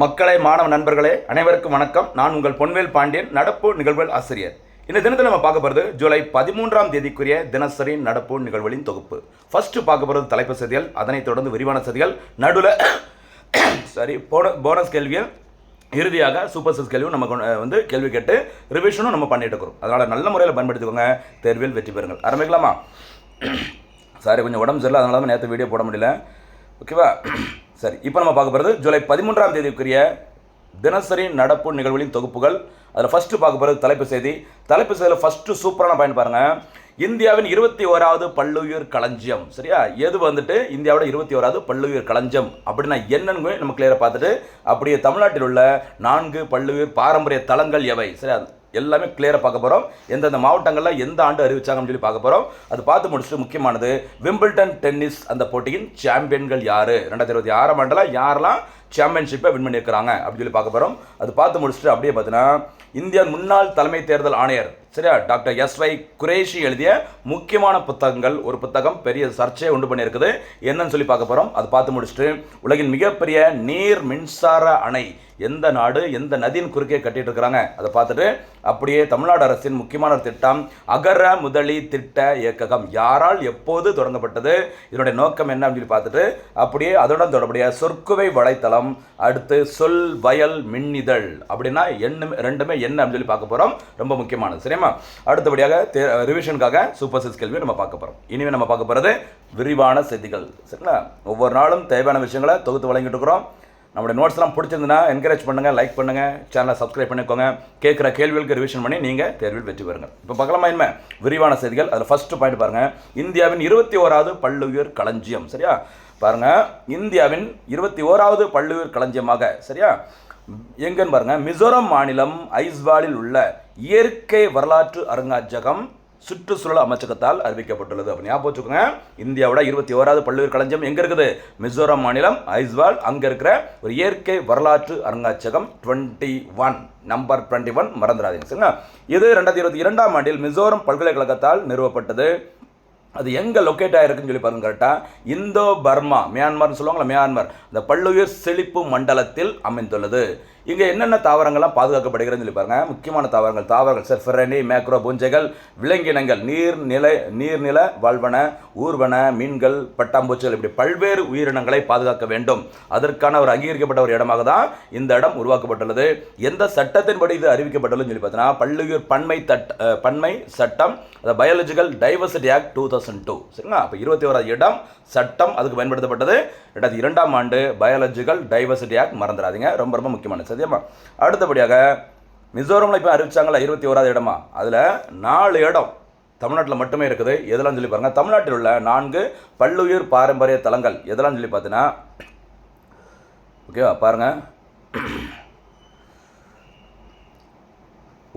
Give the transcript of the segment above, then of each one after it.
மக்களை மாணவ நண்பர்களே அனைவருக்கும் வணக்கம். நான் உங்கள் பொன்வேல் பாண்டியன், நடப்பு நிகழ்வுகள் ஆசிரியர். இந்த தினத்தில் நம்ம பார்க்க போகிறது ஜூலை 13ஆம் தேதிக்குரிய தினசரி நடப்பு நிகழ்வுகளின் தொகுப்பு. ஃபர்ஸ்ட் பார்க்க போகிறது தலைப்பு செய்திகள், அதனைத் தொடர்ந்து விரிவான செய்திகள், நடுவில் போனஸ் கேள்விகள், இறுதியாக சூப்பர் சிக்ஸ் கேள்வியும் நம்ம கேள்வி கேட்டு ரிவிஷனும் நம்ம பண்ணிட்டு இருக்கிறோம். அதனால் நல்ல முறையில் பயன்படுத்திக்கோங்க, தேர்வில் வெற்றி பெறுங்கள். ஆரம்பிக்கலாமா? சாரி, கொஞ்சம் உடம்பு சரியில்லை, அதனால தான் நேற்று வீடியோ போட முடியல. ஓகேவா? சரி, இப்போ நம்ம பார்க்க போகிறது ஜூலை 13ஆம் தேதிக்குரிய தினசரி நடப்பு நிகழ்வுகளின் தொகுப்புகள். அதில் ஃபஸ்ட்டு பார்க்க போகிறது தலைப்பு செய்தியில் ஃபஸ்ட்டு சூப்பரான பாயிண்ட் பாருங்கள். இந்தியாவின் 21வது பல்லுயிர் களஞ்சியம். சரியா? எது இந்தியாவோட 21வது பல்லுயிர் களஞ்சியம் அப்படின்னா என்னன்னு நம்ம கிளியராக பார்த்துட்டு, அப்படியே தமிழ்நாட்டில் உள்ள 4 பல்லுயிர் பாரம்பரிய தலங்கள் எவை, சரியா, எல்லாமே கிளியராக பார்க்க போகிறோம். எந்தெந்த மாவட்டங்களில் எந்த ஆண்டு அறிவிச்சாங்கன்னு சொல்லி பார்க்க போகிறோம். அது பார்த்து முடிச்சுட்டு முக்கியமானது விம்பிள்டன் டென்னிஸ் அந்த போட்டியின் சாம்பியன்கள் யார், 2026ஆம் ஆண்டில் யாரெல்லாம் சாம்பியன்ஷிப்பை வின் பண்ணியிருக்கிறாங்க அப்படின்னு சொல்லி பார்க்க போகிறோம். அது பார்த்து முடிச்சுட்டு அப்படியே பார்த்தீங்கன்னா இந்தியா முன்னாள் தலைமை தேர்தல் ஆணையர், சரியா, டாக்டர் எஸ்.வை. குரேஷி எழுதிய முக்கியமான புத்தகங்கள், ஒரு புத்தகம் பெரிய சர்ச்சையை உண்டு பண்ணியிருக்குது, என்னன்னு சொல்லி பார்க்க போகிறோம். அது பார்த்து முடிச்சுட்டு உலகின் மிகப்பெரிய நீர் மின்சார அணை எந்த நாடு, எந்த நதியின் குறுக்கே கட்டிட்டு இருக்கிறாங்க அதை பார்த்துட்டு, அப்படியே தமிழ்நாடு அரசின் முக்கியமான திட்டம் அகர முதலி திட்ட இயக்ககம் யாரால் எப்போது தொடங்கப்பட்டது, இதனுடைய நோக்கம் என்ன அப்படின்னு சொல்லி பார்த்துட்டு, அப்படியே அதனுடன் தொடர்புடைய சொற்குவை வலைத்தளம், அடுத்து சொல் வயல் மின்னிதழ் அப்படின்னா ரெண்டுமே என்ன அப்படின்னு சொல்லி பார்க்க போகிறோம். ரொம்ப முக்கியமானது. சரியா? அடுத்தபடியாக ரிவிஷனுக்காக சூப்பர் சிக்ஸ் கேள்வி நம்ம பார்க்க போகிறோம். இனிமே நம்ம பார்க்க போகிறது விரிவான செய்திகள். சரிங்களா? ஒவ்வொரு நாளும் தேவையான விஷயங்களை தொகுத்து வழங்கிட்டு இருக்கிறோம். நம்மளுடைய நோட்ஸ்லாம் பிடிச்சிருந்ததுன்னா என்கரேஜ் பண்ணுங்கள், லைக் பண்ணுங்கள், சேனலை சப்ஸ்கிரைப் பண்ணிக்கோங்க. கேட்குற கேள்விகளுக்கு ரிவிஷன் பண்ணி நீங்கள் தேர்வில் வெற்றி பெறுங்க. இப்போ பார்க்கலாமா என்ன விரிவான செய்திகள்? அதில் ஃபஸ்ட்டு பாயிண்ட் பாருங்கள். இந்தியாவின் 21வது பல்லுயிர் களஞ்சியம். சரியா? பாருங்கள், இந்தியாவின் 21வது பல்லுயிர் களஞ்சியமாக, சரியா, எங்கன்னு பாருங்கள், மிசோரம் மாநிலம் ஐஸ்வாலில் உள்ள இயற்கை வரலாற்று அருங்காட்சியகம் சுற்றுச்சூழல் அமைச்சகத்தால் அறிவிக்கப்பட்டுள்ளது. அப்படி ஞாபகம் வச்சுக்கோங்க. இந்தியாவோட 21வது பல்லுயிர் களஞ்சியம் எங்கே இருக்குது? மிசோரம் மாநிலம் ஐஸ்வால். அங்கே இருக்கிற ஒரு இயற்கை வரலாற்று அருங்காட்சியகம் 21 நம்பர் 21 மறந்துடாதீங்க. சரிங்களா? இது 2022ஆம் ஆண்டில் மிசோரம் பல்கலைக்கழகத்தால் நிறுவப்பட்டது. அது எங்கே லொக்கேட் ஆகிருக்குன்னு சொல்லி பாருங்க. கரெக்டாக இந்தோ பர்மா, மியான்மர்னு சொல்லுவாங்களா, மியான்மர், இந்த பல்லுயிர் செழிப்பு மண்டலத்தில் அமைந்துள்ளது. இங்கே என்னென்ன தாவரங்கள்லாம் பாதுகாக்கப்படுகிறதுன்னு சொல்லி பாருங்கள். முக்கியமான தாவரங்கள் செர்ஃபரணி, மேக்ரோ பூஞ்சைகள், விலங்கினங்கள், நீர்நில வாழ்வன, ஊர்வன, மீன்கள், பட்டாம்பூச்சிகள், இப்படி பல்வேறு உயிரினங்களை பாதுகாக்க வேண்டும். அதற்கான ஒரு அங்கீகரிக்கப்பட்ட ஒரு இடமாக தான் இந்த இடம் உருவாக்கப்பட்டுள்ளது. எந்த சட்டத்தின்படி இது அறிவிக்கப்பட்டுள்ளதுன்னு சொல்லி பார்த்தீங்கன்னா பல்லுயிர் பன்மை சட்டம், பயாலஜிக்கல் டைவர்சிட்டி ஆக்ட் 2002. சரிங்களா? அப்போ 21வது இடம் சட்டம் அதுக்கு பயன்படுத்தப்பட்டது. 2002ஆம் ஆண்டு பயாலஜிக்கல் டைவர்சிட்டி ஆக்ட் மறந்துடாதீங்க, ரொம்ப ரொம்ப முக்கியமானது. சரியாமா? அடுத்தபடியாக மிசோரமில் இப்போ அறிவிச்சாங்களா 21வது இடமா, அதில் 4 இடம் தமிழ்நாட்டில் மட்டுமே இருக்குது. எதெல்லாம் சொல்லி பாருங்கள். தமிழ்நாட்டில் உள்ள 4 பல்லுயிர் பாரம்பரிய தலங்கள் எதெல்லாம் சொல்லி பார்த்தீங்கன்னா, ஓகேவா, பாருங்கள்,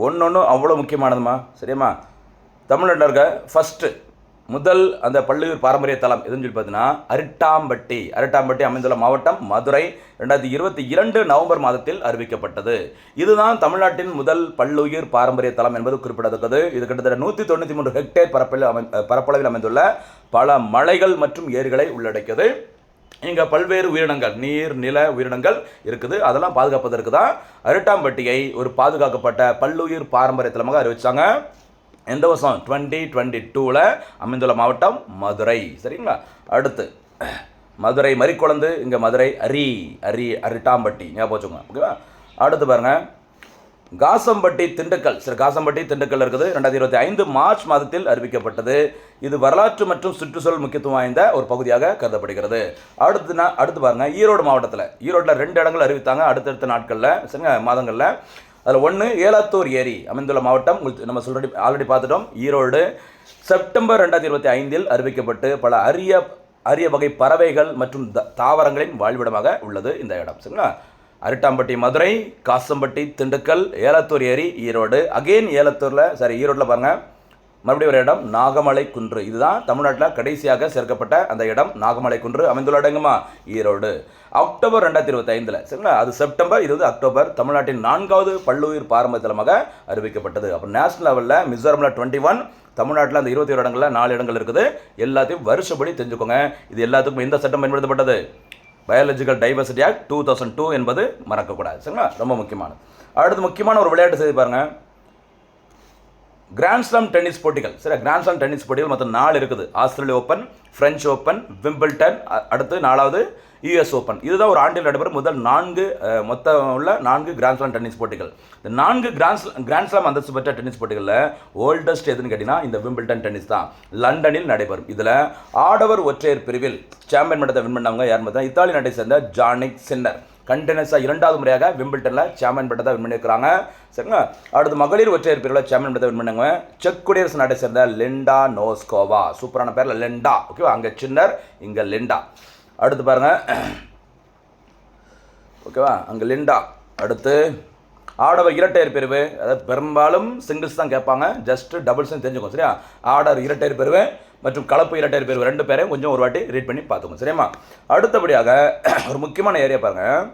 ஒன்று அவ்வளோ முக்கியமானதுமா. சரியாம்மா? தமிழ்நாட்டில் இருக்க ஃபஸ்ட்டு முதல் அந்த பல்லுயிர் பாரம்பரிய தலம் எதுன்னு சொல்லி பார்த்தீங்கன்னா அரட்டாம்பட்டி அமைந்துள்ள மாவட்டம் மதுரை. 2022 நவம்பர் மாதத்தில் அறிவிக்கப்பட்டது. இதுதான் தமிழ்நாட்டின் முதல் பல்லுயிர் பாரம்பரிய தலம் என்பது குறிப்பிடத்தக்கது. இது கிட்டத்தட்ட 193 ஹெக்டேர் பரப்பளவில் அமைந்துள்ள பல மலைகள் மற்றும் ஏரிகளை உள்ளடக்கியது. இங்கே பல்வேறு உயிரினங்கள், நீர் நில உயிரினங்கள் இருக்குது. அதெல்லாம் பாதுகாப்பதற்கு தான் அரட்டாம்பட்டியை ஒரு பாதுகாக்கப்பட்ட பல்லுயிர் பாரம்பரிய தலமாக அறிவிச்சாங்க. எந்த வருஷம்? 2022 அமைந்துள்ள மாவட்டம் மதுரை. சரிங்களா? அடுத்து மதுரை மறிக்குழந்து, இங்கே மதுரை அரட்டாம்பட்டி ஞாபகம் வச்சுக்கோங்க. ஓகேவா? அடுத்து பாருங்கள், காசம்பட்டி திண்டுக்கல். சரி, காசம்பட்டி திண்டுக்கல் இருக்குது. 2025 மார்ச் மாதத்தில் அறிவிக்கப்பட்டது. இது வரலாற்று மற்றும் சுற்றுச்சூழல் முக்கியத்துவம் வாய்ந்த ஒரு பகுதியாக கருதப்படுகிறது. அடுத்து பாருங்கள், ஈரோடு மாவட்டத்தில் 2 இடங்கள் அறிவித்தாங்க அடுத்தடுத்த நாட்களில், சரிங்க, மாதங்களில். அதில் ஒன்று ஏலாத்தூர் ஏரி அமைந்துள்ள மாவட்டம், நம்ம ஆல்ரெடி பார்த்துட்டோம். ஈரோடு செப்டம்பர் 2025 அறிவிக்கப்பட்டு பல அரிய வகை பறவைகள் மற்றும் தாவரங்களின் வாழ்விடமாக உள்ளது இந்த இடம். சரிங்களா? அரட்டாம்பட்டி மதுரை, காசம்பட்டி திண்டுக்கல், ஏலாத்தூர் ஏரி ஈரோடு. அகெயின் ஈரோட்டில் பாருங்கள், மறுபடியும் ஒரு இடம் நாகமலை குன்று. இதுதான் தமிழ்நாட்டில் கடைசியாக சேர்க்கப்பட்ட அந்த இடம். நாகமலை குன்று அமைந்துள்ள இடங்குமா ஈரோடு. அக்டோபர் 2025, சரிங்களா? அது செப்டம்பர், இது அக்டோபர். தமிழ்நாட்டின் 4வது பல்லுயிர் பாரம்பரிய தலமாக அறிவிக்கப்பட்டது. அப்போ நேஷனல் லெவலில் மிசோரமில் 21, தமிழ்நாட்டில் அந்த 21 இடங்களில் 4 இடங்கள் இருக்குது. எல்லாத்தையும் வருஷப்படி தெரிஞ்சுக்கோங்க. இது எல்லாத்துக்கும் எந்த சட்டம் பயன்படுத்தப்பட்டது? பயாலஜிக்கல் டைவர்சிட்டி ஆக்ட் 2002 என்பது மறக்கக்கூடாது. சரிங்களா, ரொம்ப முக்கியமானது. அடுத்து முக்கியமான ஒரு விளையாட்டு செய்தி பாருங்கள். கிராண்ட்ஸ்லாம் டென்னிஸ் போட்டிகள். சரி, கிராண்ட்ஸ்லாம் டென்னிஸ் போட்டிகள் மொத்தம் 4 இருக்குது. Australia open, French open, Wimbledon, அடுத்து 4வது யூஎஸ் ஓப்பன். இதுதான் ஒரு ஆண்டில் நடைபெறும் முதல் 4 மொத்தம் உள்ள 4 கிராண்ட்ஸ்லாம் டென்னிஸ் போட்டிகள். இந்த 4 கிராண்ட்ஸ்லாம் அந்தஸ்து பெற்ற டென்னிஸ் போட்டிகளில் ஓல்டஸ்ட் எதுன்னு கேட்டிங்கன்னா இந்த விம்பிள்டன் டென்னிஸ் தான், லண்டனில் நடைபெறும். இதில் ஆடவர் ஒற்றையர் பிரிவில் சாம்பியன் பட்டத்தை வின் பண்ணவங்க யார் பார்த்தா இத்தாலி நாட்டை சேர்ந்த ஜானிக் சின்னர். கண்டினியூஸாக 2வது முறையாக விம்பிள்டனில் சாம்பியன் பட்டத்தை வின் பண்ணியிருக்கிறாங்க. சரிங்களா, அடுத்து மகளிர் ஒற்றையர் பிரிவில் சாம்பியன் பட்டத்தை வின் பண்ணவங்க செக் குடியரசு நாட்டை சேர்ந்த லிண்டா நோஸ்கோவா. சூப்பரான பேரில் லிண்டா. ஓகேவா, அங்கே சின்னர், இங்கே லிண்டா. அடுத்து பாருங்கள், ஓகேவா, அங்கே லிண்டா. அடுத்து ஆடவர் இரட்டையர் பிரிவு, அதாவது பெரும்பாலும் சிங்கிள்ஸ் தான் கேட்பாங்க, ஜஸ்ட் டபுள்ஸ்னு தெரிஞ்சுக்கோங்க. சரியா, ஆடவர் இரட்டையர் பிரிவு மற்றும் கலப்பு இரட்டையர் பிரிவு 2 பேரையும் கொஞ்சம் ஒரு வாட்டி ரீட் பண்ணி பார்த்துக்கோங்க. சரியாம்மா. அடுத்தபடியாக ஒரு முக்கியமான ஏரியா பாருங்கள்.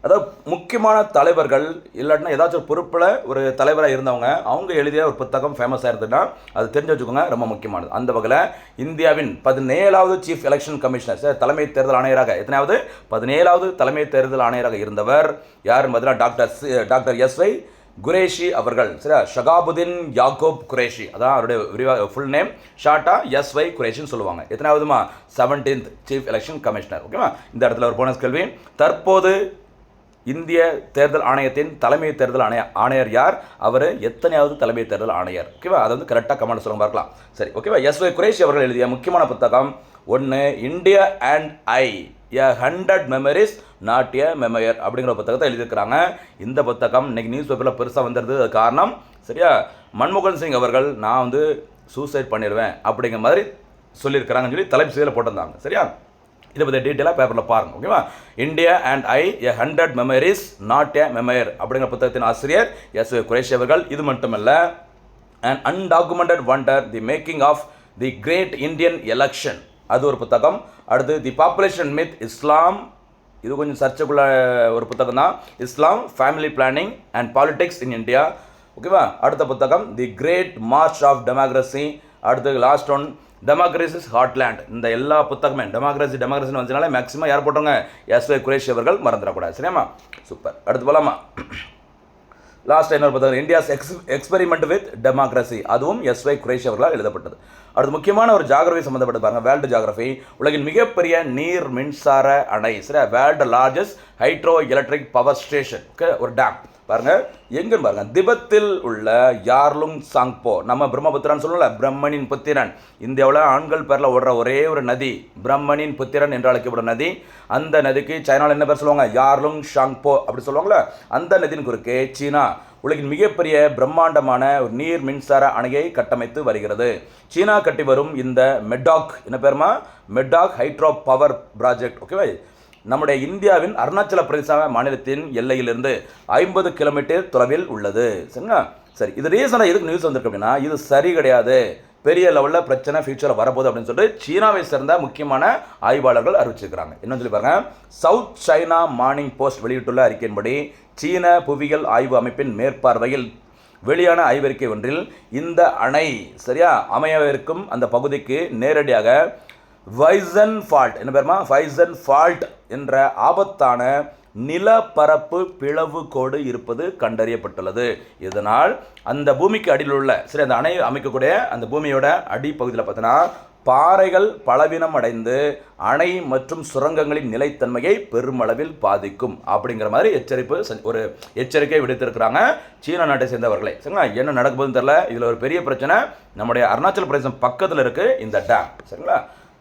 அதாவது முக்கியமான தலைவர்கள் இல்லாட்டினா ஏதாச்சும் ஒரு பொறுப்பில் ஒரு தலைவராக இருந்தவங்க அவங்க எழுதிய ஒரு புத்தகம் ஃபேமஸாக இருந்ததுன்னா அது தெரிஞ்சு வச்சுக்கோங்க, ரொம்ப முக்கியமானது. அந்த வகையில் இந்தியாவின் 17வது சீஃப் எலெக்ஷன் கமிஷனர், தலைமை தேர்தல் ஆணையராக, எத்தனாவது 17வது தலைமை தேர்தல் ஆணையராக இருந்தவர் யாருன்னு பார்த்தீங்கன்னா டாக்டர் எஸ்வை குரேஷி அவர்கள். சரியா, ஷகாபுதீன் யாக்கூப் குரேஷி, அதான் அவருடைய ஃபுல் நேம். ஷார்ட்டா எஸ்வை குரேஷின்னு சொல்லுவாங்க. எத்தனாவதுமா 17th சீஃப் எலெக்ஷன் கமிஷனர். ஓகேவா, இந்த இடத்துல ஒரு போனஸ் கேள்வி. தற்போது இந்திய தேர்தல் ஆணையத்தின் தலைமை தேர்தல் ஆணையர் யார்? அவர் எத்தனையாவது தலைமை தேர்தல் ஆணையர்? ஓகேவா, அதை வந்து கரெக்டாக கமெண்ட் சொல்லுங்க பார்க்கலாம். சரி, ஓகேவா. எஸ்வை குரேஷி அவர்கள் எழுதிய முக்கியமான புத்தகம் 1 India and I, a 100 memories not a memoir அப்படிங்கிற புத்தகத்தை எழுதியிருக்கிறாங்க. இந்த புத்தகம் இன்னைக்கு நியூஸ் பேப்பரில் பெருசாக வந்துடுது. அது காரணம் சரியா, மன்மோகன் சிங் அவர்கள் நான் வந்து சூசைட் பண்ணிடுவேன் அப்படிங்கிற மாதிரி சொல்லியிருக்கிறாங்கன்னு சொல்லி தலைப்பு செய்தியில் போட்டிருந்தாங்க. சரியா, இதை பற்றி டீட்டெயிலாக பேப்பரில் பாருங்கள். ஓகேவா, India and I, a 100 memories not a memoir அப்படிங்கிற புத்தகத்தின் ஆசிரியர் எஸ் குரேஷி அவர்கள். இது மட்டுமல்ல, and undocumented wonder, the making of the great Indian election, அது ஒரு புத்தகம். அடுத்து தி பாப்புலேஷன் மித் இஸ்லாம், இது கொஞ்சம் சர்ச்சைக்குள்ள ஒரு புத்தகம் தான். Islam, family planning and politics in India. ஓகேவா, அடுத்த புத்தகம் the great march of democracy. அடுத்து லாஸ்ட் ஒன் டெமோக்ரஸிஸ் ஹார்ட்லேண்ட். இந்த எல்லா புத்தகமே டெமோக்ரஸின்னு வந்ததுனால மேக்ஸிமம் யார் போட்டோங்க, எஸ்வை குரேஷி அவர்கள், மறந்துடக்கூடாது. சரியாம்மா, சூப்பர். அடுத்து போகலாமா, லாஸ்ட் இன்னொரு புத்தகம் இந்தியாஸ் எக்ஸ்பெரிமெண்ட் வித் டெமோக்ரஸி, அதுவும் எஸ்வை குரேஷி அவர்களால் எழுதப்பட்டது. அடுத்து முக்கியமான ஒரு ஜாகிரபி சம்மந்தப்பட்டு பாருங்க, வேர்ல்டு ஜாகிரபி. உலகின் மிகப்பெரிய நீர் மின்சார அணை, சரியா, world largest hydro electric power station, ஒரு டேம் பாருங்க, எங்கன்னு பாருங்க, திபெத்தில் உள்ள யார்லுங் சாங்போ. நம்ம பிரம்மபுத்திரான்னு சொல்லல, பிரம்மனின் புத்திரன். இந்தியாவில் ஆண்கள் பேரில் ஓடுற ஒரே ஒரு நதி, பிரம்மனின் புத்திரன் என்று அழைக்கப்படும் நதி. அந்த நதிக்கு சைனாவில் என்ன பேர் சொல்லுவாங்க, யார்லுங் ஷாங்போ அப்படி சொல்லுவாங்களே. அந்த நதியின் குறுக்கே சீனா உலகின் மிகப்பெரிய பிரம்மாண்டமான ஒரு நீர் மின்சார அணையை கட்டமைத்து வருகிறது. சீனா கட்டி வரும் இந்த மெடாக், என்ன பேருமா, மெடாக் ஹைட்ரோ பவர் ப்ராஜெக்ட். ஓகேவா, நம்முடைய இந்தியாவின் அருணாச்சல பிரதேச மாநிலத்தின் எல்லையிலிருந்து 50 கிலோமீட்டர் தொலைவில் உள்ளது. சரிங்களா, சரி, இது ரீசனாக எதுக்கு நியூஸ் வந்திருக்கு அப்படின்னா, இது சரி கிடையாது, பெரிய லெவலில் பிரச்சனை ஃபியூச்சரில் வரப்போகுது அப்படின்னு சொல்லிட்டு சீனாவை சேர்ந்த முக்கியமான ஆய்வாளர்கள் அறிவிச்சிருக்கிறாங்க. என்னன்னு சொல்லி பாருங்க, சவுத் சைனா மார்னிங் போஸ்ட் வெளியிட்டுள்ள அறிக்கையின்படி சீன புவியியல் ஆய்வு அமைப்பின் மேற்பார்வையில் வெளியான ஆய்வறிக்கை ஒன்றில் இந்த அணை சரியா அமையவிருக்கும் அந்த பகுதிக்கு நேரடியாக வைசன் ஃபால்ட், என்ன பேருமா, வைசன் ஃபால்ட் என்ற ஆபத்தான நிலப்பரப்பு பிளவு கோடு இருப்பது கண்டறியப்பட்டுள்ளது. இதனால் அந்த பூமிக்கு அடியில் உள்ள சரி அந்த அணை அமைக்கக்கூடிய அந்த பூமியோட அடிப்பகுதியில் பார்த்தீங்கன்னா பாறைகள் பலவீனம் அடைந்து அணை மற்றும் சுரங்கங்களின் நிலைத்தன்மையை பெருமளவில் பாதிக்கும் அப்படிங்கிற மாதிரி ஒரு எச்சரிக்கை விடுத்திருக்கிறாங்க சீனா நாட்டை சேர்ந்தவர்களே. சரிங்களா, என்ன நடக்க போகுதுன்னு தெரியல. இதில் ஒரு பெரிய பிரச்சனை, நம்முடைய அருணாச்சல பிரதேசம் பக்கத்தில் இருக்குது இந்த டேம். சரிங்களா,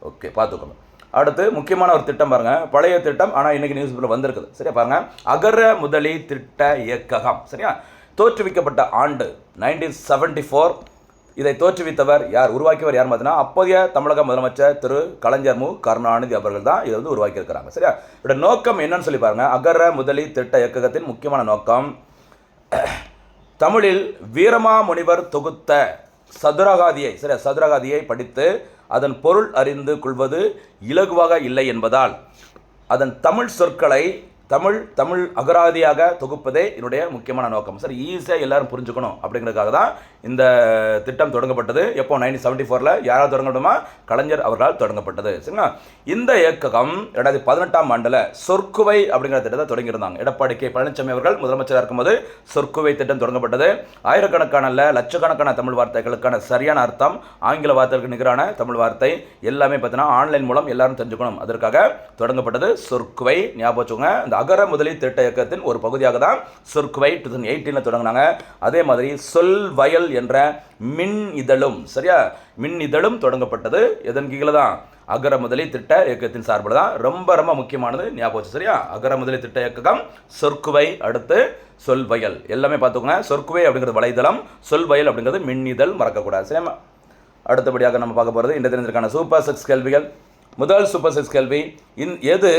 ஓகே, பார்த்துக்கோங்க. அடுத்து முக்கியமான ஒரு திட்டம் பாருங்கள், பழைய திட்டம் ஆனால் இன்றைக்கி நியூஸ் பேப்பரில் வந்திருக்குது. சரியா பாருங்கள், அகர முதலி திட்ட இயக்ககம். சரியா, தோற்றுவிக்கப்பட்ட ஆண்டு 1974. இதை தோற்றுவித்தவர் யார், உருவாக்கியவர் யார் பார்த்தீங்கன்னா அப்போதைய தமிழக முதலமைச்சர் திரு கலைஞர் மு கருணாநிதி அவர்கள் தான் இதை வந்து உருவாக்கியிருக்கிறாங்க. சரியா, இதோட நோக்கம் என்னன்னு சொல்லி பாருங்கள். அகர முதலி திட்ட இயக்ககத்தின் முக்கியமான நோக்கம் தமிழில் வீரமாமுனிவர் தொகுத்த சதுரகாதியை, சரியா, சதுரகாதியை படித்து அதன் பொருள் அறிந்து கொள்வது இலகுவாக இல்லை என்பதால் அதன் தமிழ் சொற்களை தமிழ் அகராதியாக தொகுப்பதே என்னுடைய முக்கியமான நோக்கம். சார் ஈஸியாக எல்லாரும் புரிஞ்சுக்கணும் அப்படிங்கிறதுக்காக தான் இந்த திட்டம் தொடங்கப்பட்டது. எப்போ 1974 யாராவது தொடங்கணுமா? கலைஞர் அவர்களால் தொடங்கப்பட்டது. சரிங்களா? இந்த இயக்ககம் 2018ஆம் ஆண்டில் சொற்குவை அப்படிங்கிற திட்டத்தை தொடங்கியிருந்தாங்க. எடப்பாடி கே பழனிசாமி அவர்கள் முதலமைச்சராக இருக்கும்போது சொற்குவை திட்டம் தொடங்கப்பட்டது. ஆயிரக்கணக்கான லட்சக்கணக்கான தமிழ் வார்த்தைகளுக்கான சரியான அர்த்தம், ஆங்கில வார்த்தைகளுக்கு நிகரான தமிழ் வார்த்தை எல்லாமே பார்த்தீங்கன்னா ஆன்லைன் மூலம் எல்லாரும் தெரிஞ்சுக்கணும், அதற்காக தொடங்கப்பட்டது சொற்குவை. ஞாபகம் வச்சுக்கோங்க. இந்த அகர முதலி திட்ட இயக்கத்தின் ஒரு பகுதியாக தான் சொற்குவை 2018 தொடங்கினாங்க. அதே மாதிரி சொல் வயல் என்ற மின் இதழும், சரியா, மின் இதழும் தொடங்கப்பட்டது. எதன் கீழே தான்? அகர முதலி திட்ட இயக்கத்தின் சார்பில் தான். ரொம்ப ரொம்ப முக்கியமானது, ஞாபகம் வச்சு, சரியா? அகர முதலி திட்ட இயக்கம், சொற்குவை, அடுத்து சொல் வயல், எல்லாமே பார்த்துக்கோங்க. சொற்குவை அப்படிங்கிறது வலைதளம், சொல் வயல் அப்படிங்கிறது மின் இதழ், மறக்கக்கூடாது. சரியா? அடுத்தபடியாக நம்ம பார்க்க போகிறது இந்த தினத்திற்கான சூப்பர் 6 கேள்விகள். முதல் சூப்பர் 6 கேள்வி, எது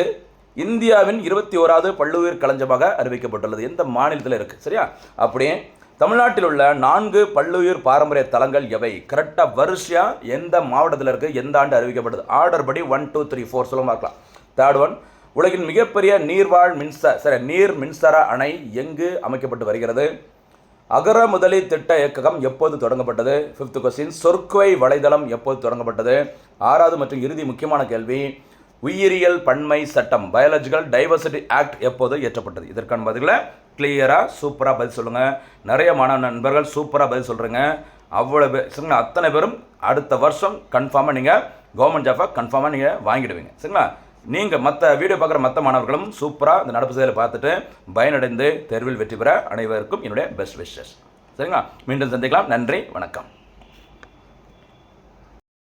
இந்தியாவின் 21வது பல்லுயிர் களஞ்சமாக அறிவிக்கப்பட்டுள்ளது? எந்த மாநிலத்தில் இருக்குது? சரியா? அப்படியே தமிழ்நாட்டில் உள்ள 4 பல்லுயிர் பாரம்பரிய தலங்கள் எவை? கரெக்டாக வரிசையாக எந்த மாவட்டத்தில் இருக்குது, எந்த ஆண்டு அறிவிக்கப்பட்டது? ஆர்டர் படி 1 2 3 4 சொல்ல பார்க்கலாம். தேர்ட் ஒன், உலகின் மிகப்பெரிய நீர் மின்சார அணை எங்கு அமைக்கப்பட்டு வருகிறது? அகர முதலி திட்ட இயக்ககம் எப்போது தொடங்கப்பட்டது? 5th கொஸ்டின், சொற்குவை வலைதளம் எப்போது தொடங்கப்பட்டது? 6வது மற்றும் இறுதி முக்கியமான கேள்வி, உயிரியல் பன்மை சட்டம் பயாலஜிக்கல் டைவர்சிட்டி ஆக்ட் எப்போது இயற்றப்பட்டது? இதற்கான பதில்களை கிளியராக சூப்பராக பதில் சொல்லுங்கள். நிறைய மாணவ நண்பர்கள் சூப்பராக பதில் சொல்கிறீங்க. அவ்வளோ சரிங்களா? அத்தனை பேரும் அடுத்த வருஷம் கன்ஃபார்மாக நீங்கள் கவர்மெண்ட் ஜாஃபாக கன்ஃபார்மாக நீங்கள் வாங்கிடுவீங்க. சரிங்களா? நீங்கள் மற்ற வீடியோ பார்க்குற மற்ற மாணவர்களும் சூப்பராக இந்த நடப்பு செயலை பார்த்துட்டு பயனடைந்து தேர்வில் வெற்றி பெற அனைவருக்கும் என்னுடைய பெஸ்ட் விஷஸ். சரிங்களா? மீண்டும் சந்திக்கலாம். நன்றி, வணக்கம்.